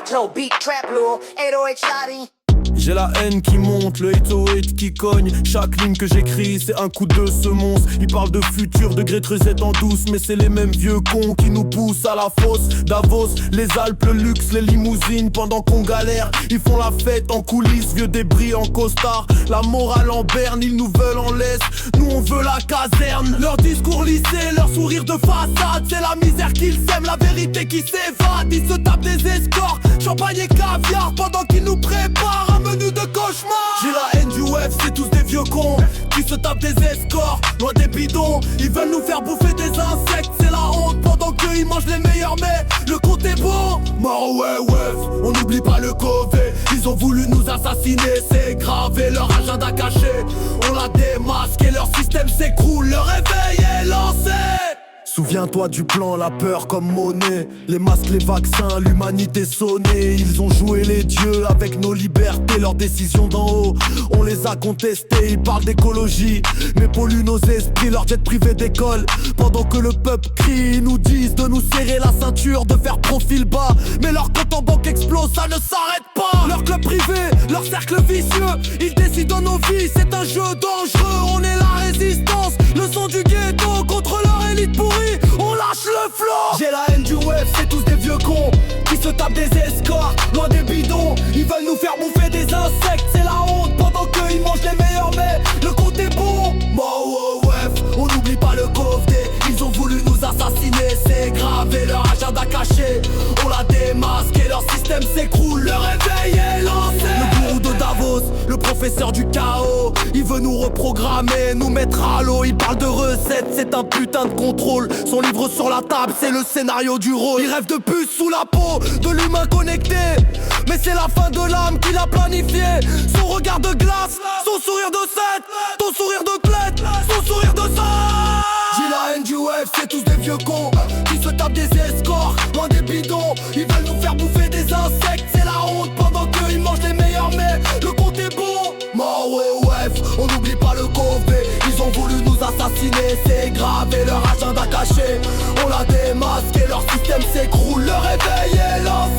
Electro beat trap lourd, 808 shotty. J'ai la haine qui monte, le 808 qui cogne. Chaque ligne que j'écris c'est un coup de semonce. Ils parlent de futur, de Grey en douce, mais c'est les mêmes vieux cons qui nous poussent à la fosse. Davos, les Alpes, le luxe, les limousines. Pendant qu'on galère, ils font la fête en coulisses. Vieux débris en costard, la morale en berne. Ils nous veulent en laisse, nous on veut la caserne. Leur discours lissé, leur sourire de façade. C'est la misère qu'ils sèment, la vérité qui s'évade. Ils se tapent des escorts, champagne et caviar, pendant qu'ils nous préparent un menu de cauchemar. J'ai la haine du web, c'est tous des vieux cons qui se tapent des escorts, loin des bidons. Ils veulent nous faire bouffer des insectes, c'est la honte. Pendant qu'eux ils mangent les meilleurs, mais le compte est bon. Mort ouais ouais, on n'oublie pas le Covid. Ils ont voulu nous assassiner, c'est gravé leur agenda caché. On l'a démasqué, leur système s'écroule, le réveil est lancé. Souviens-toi du plan, la peur comme monnaie. Les masques, les vaccins, l'humanité sonnée. Ils ont joué les dieux avec nos libertés. Leurs décisions d'en haut, on les a contestées. Ils parlent d'écologie, mais polluent nos esprits. Leur jet privé d'école, pendant que le peuple crie. Ils nous disent de nous serrer la ceinture, de faire profil bas. Mais leur compte en banque explose, ça ne s'arrête pas. Leur club privé, leur cercle vicieux. Ils décident de nos vies, c'est un jeu dangereux. On est la résistance, le son du ghetto contre leur élite pourrie. On lâche le flow. J'ai la haine du web, c'est tous des vieux cons qui se tapent des escorts, loin des bidons. Ils veulent nous faire bouffer des insectes, c'est la honte. Pendant qu'eux ils mangent les meilleurs, mais le compte est bon. On n'oublie pas le Covid. Ils ont voulu nous assassiner, c'est gravé leur agenda caché. On l'a démasqué, leur système s'écroule, le réveil est lancé. Le gourou de Davos, le professeur du chaos, il veut nous reprogrammer, nous mettre à l'eau. Il parle de recettes, c'est un putain de contrôle. Son livre sur la table, c'est le scénario du rôle. Il rêve de puce sous la peau, de l'humain connecté. Mais c'est la fin de l'âme qu'il a planifié. Son regard de glace, son sourire de 7, ton sourire de clète, son sourire de sang. J'ai la haine du web, c'est tous des vieux cons qui se tapent des escorts, loin des bidons. Ils veulent nous faire bouffer des insectes, c'est la honte. Pendant qu'eux ils mangent les meilleurs, mais le compte est bon. Mort ouais, on n'oublie pas le Covid. Ils ont voulu nous assassiner, c'est gravé leur agenda caché. On l'a démasqué, leur système s'écroule, le réveil est lancé.